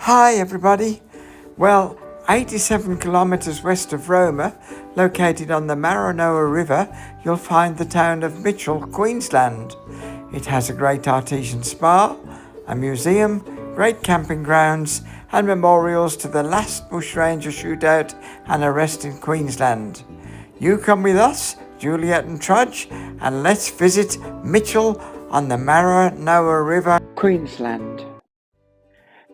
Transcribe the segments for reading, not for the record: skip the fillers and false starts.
Hi everybody. Well, 87 kilometres west of Roma, located on the Maranoa River, you'll find the town of Mitchell, Queensland. It has a great artesian spa, a museum, great camping grounds and memorials to the last Bushranger shootout and arrest in Queensland. You come with us, Juliet and Trudge, and let's visit Mitchell on the Maranoa River, Queensland.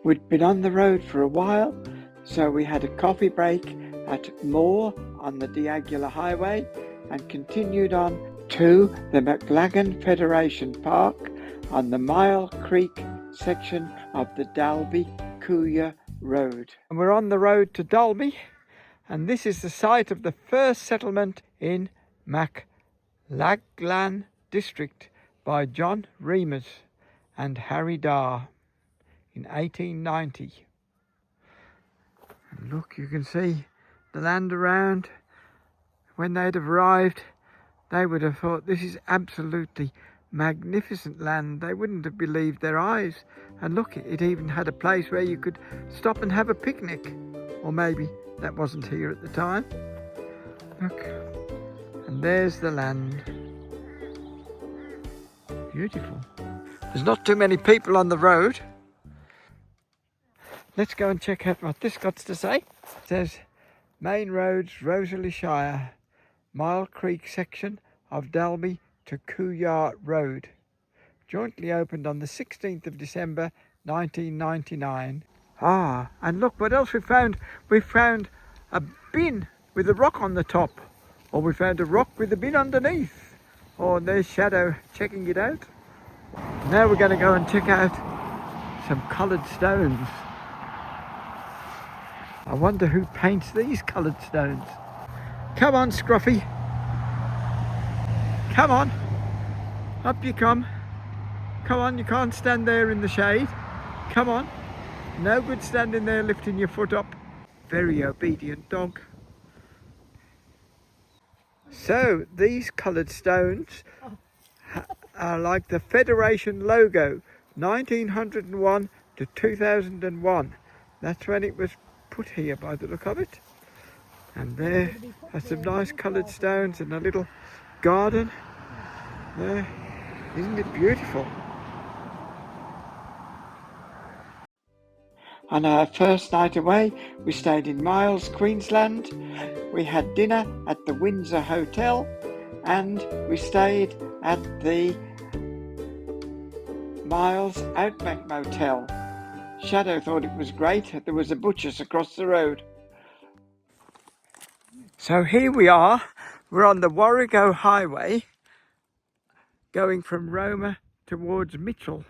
We'd been on the road for a while, so we had a coffee break at Moore on the Wargo Highway and continued on to the McLagan Federation Park on the Mile Creek section of the Dalby-Cooya Road. And we're on the road to Dalby, and this is the site of the first settlement in McLagan district by John Reimers and Harry Darr in 1890. And look, you can see the land around. When they'd have arrived, they would have thought this is absolutely magnificent land. They wouldn't have believed their eyes. And look, it even had a place where you could stop and have a picnic. Or maybe that wasn't here at the time. Look, and there's the land. Beautiful. There's not too many people on the road. Let's go and check out what this got to say. It says, main roads, Rosalie Shire, Mile Creek section of Dalby to Cooya Road. Jointly opened on the 16th of December 1999. And look what else we found. We found a bin with a rock on the top. Or we found a rock with a bin underneath. Oh, and there's Shadow checking it out. Now we're going to go and check out some coloured stones. I wonder who paints these coloured stones. Come on, Scruffy. Come on. Up you come. Come on, you can't stand there in the shade. Come on. No good standing there lifting your foot up. Very obedient dog. So, these coloured stones are like the Federation logo, 1901 to 2001. That's when it was put here by the look of it. And there are some nice coloured stones and a little garden there. Isn't it beautiful? On our first night away, we stayed in Miles, Queensland. We had dinner at the Windsor Hotel and we stayed at the Miles Outback Motel. Shadow thought it was great. There was a butcher's across the road. So here we are. We're on the Wargo Highway going from Roma towards Mitchell,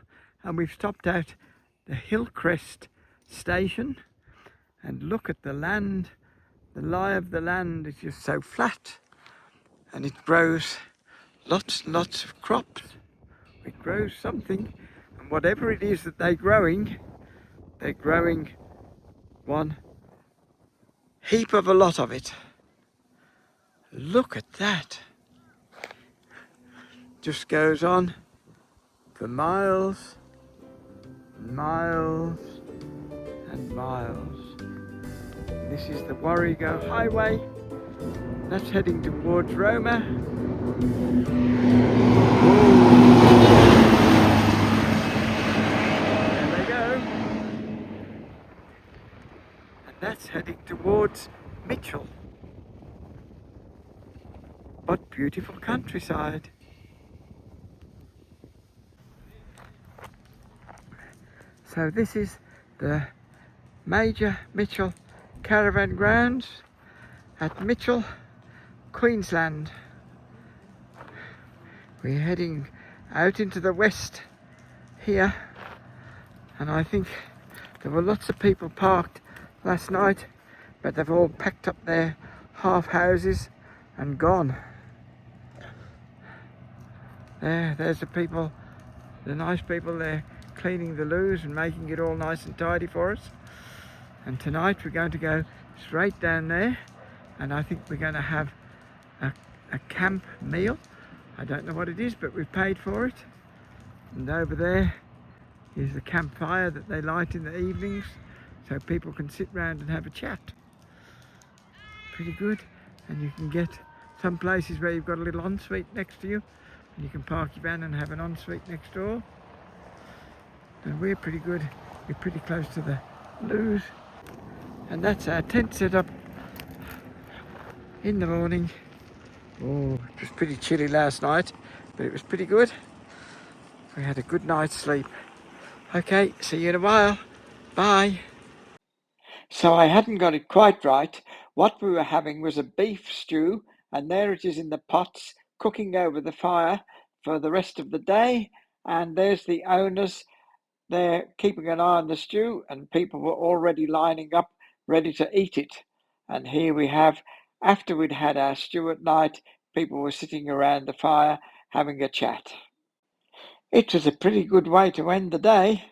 and we've stopped at the Hillcrest station. And look at the land. The lie of the land is just so flat, and it grows lots and lots of crops. It grows something, and whatever it is that they're growing one heap of a lot of it. Look at that. Just goes on for miles and miles and miles. This is the Wargo Highway. That's heading towards Roma. There they go. And that's heading towards Mitchell. What beautiful countryside. So this is the major Mitchell caravan grounds at Mitchell, Queensland. We're heading out into the west here, and I think there were lots of people parked last night, but they've all packed up their half houses and gone. There's the people, the nice people there, cleaning the loos and making it all nice and tidy for us. And tonight we're going to go straight down there, and I think we're going to have a camp meal. I don't know what it is, but we've paid for it. And over there is the campfire that they light in the evenings so people can sit round and have a chat. Pretty good. And you can get some places where you've got a little ensuite next to you, and you can park your van and have an ensuite next door. And we're pretty good. We're pretty close to the loos. And that's our tent set up in the morning. Oh, it was pretty chilly last night, but it was pretty good. We had a good night's sleep. Okay, see you in a while. Bye. So I hadn't got it quite right. What we were having was a beef stew, and there it is in the pots, cooking over the fire for the rest of the day. And there's the owners. They're keeping an eye on the stew, and people were already lining up, ready to eat it. And here we have, after we'd had our stew at night, people were sitting around the fire having a chat. It was a pretty good way to end the day.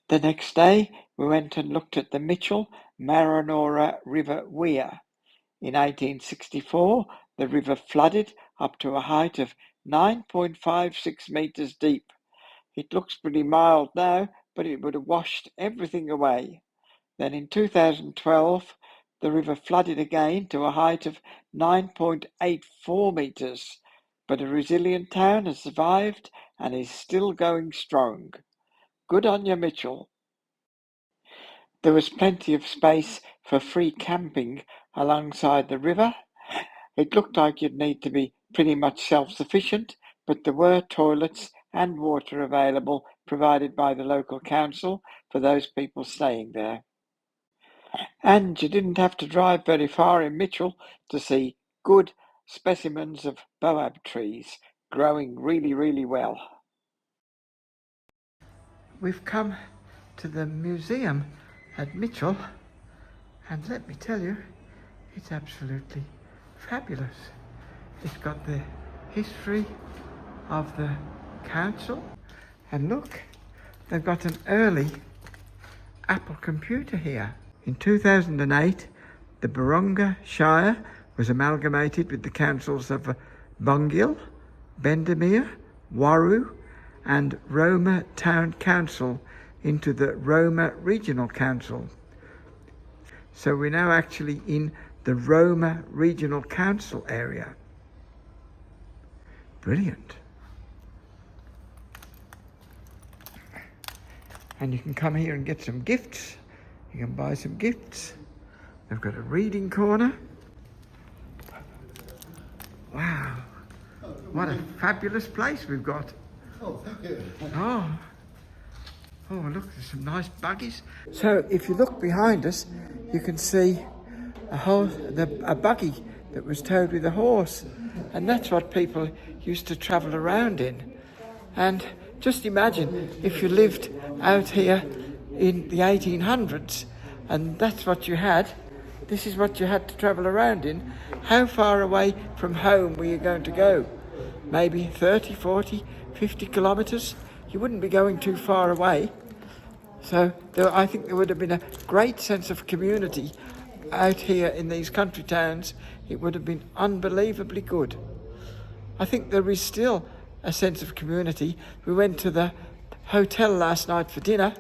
The next day, we went and looked at the Mitchell Maranora River weir. In 1864, the river flooded up to a height of 9.56 metres deep. It looks pretty mild now, but it would have washed everything away. Then in 2012, the river flooded again to a height of 9.84 metres, but a resilient town has survived and is still going strong. Good on you, Mitchell. There was plenty of space for free camping alongside the river. It looked like you'd need to be pretty much self-sufficient, but there were toilets and water available, provided by the local council for those people staying there. And you didn't have to drive very far in Mitchell to see good specimens of baobab trees growing really, really well. We've come to the museum at Mitchell, and let me tell you, it's absolutely fabulous. It's got the history of the council, and look, they've got an early Apple computer here. In 2008, the Barunga Shire was amalgamated with the councils of Bungil, Bendemeer, Waru and Roma Town Council into the Roma Regional Council. So we're now actually in the Roma Regional Council area. Brilliant. And you can come here and get some gifts. You can buy some gifts. They've got a reading corner. Wow. What a fabulous place we've got. Oh, thank you. Oh, look, there's some nice buggies. So if you look behind us, you can see a buggy that was towed with a horse. And that's what people used to travel around in. And just imagine if you lived out here in the 1800s and that's what you had, this is what you had to travel around in. How far away from home were you going to go? Maybe 30, 40, 50 kilometres? You wouldn't be going too far away. So I think there would have been a great sense of community out here in these country towns. It would have been unbelievably good. I think there is still a sense of community. We went to the hotel last night for dinner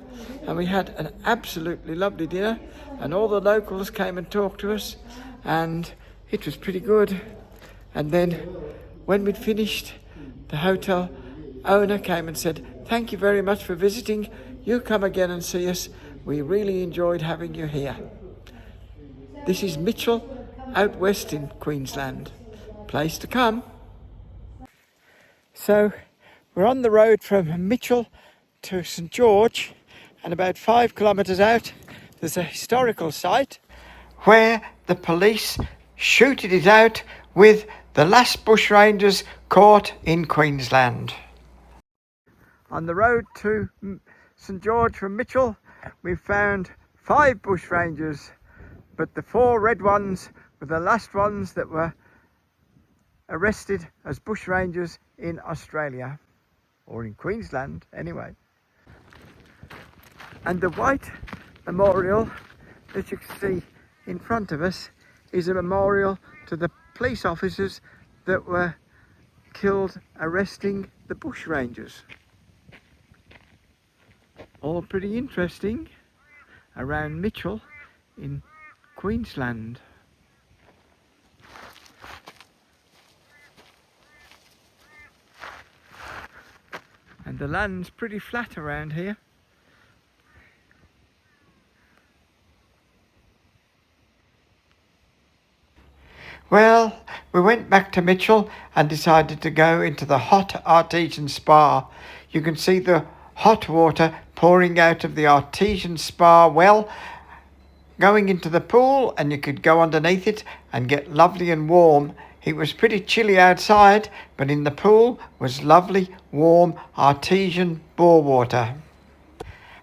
and we had an absolutely lovely dinner and all the locals came and talked to us and it was pretty good. And then when we'd finished, the hotel owner came and said, "Thank you very much for visiting. You come again and see us. We really enjoyed having you here." This is Mitchell, out west in Queensland. Place to come. So we're on the road from Mitchell to St George, and about 5 kilometres out there's a historical site where the police shooted it out with the last bushrangers caught in Queensland. On the road to St George from Mitchell, we found 5 bushrangers, but the 4 red ones were the last ones that were arrested as bushrangers in Australia, or in Queensland anyway. And the white memorial that you can see in front of us is a memorial to the police officers that were killed arresting the bushrangers. All pretty interesting. around Mitchell in Queensland. And the land's pretty flat around here. Well, we went back to Mitchell and decided to go into the hot Artesian Spa. You can see the hot water pouring out of the Artesian Spa well, going into the pool, and you could go underneath it and get lovely and warm. It was pretty chilly outside, but in the pool was lovely, warm Artesian bore water.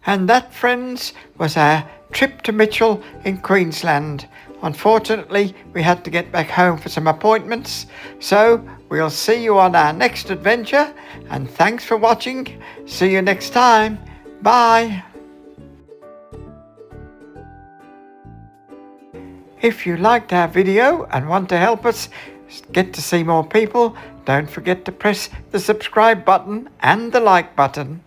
And that, friends, was our trip to Mitchell in Queensland. Unfortunately, we had to get back home for some appointments, so we'll see you on our next adventure, and thanks for watching. See you next time. Bye. If you liked our video and want to help us get to see more people, don't forget to press the subscribe button and the like button.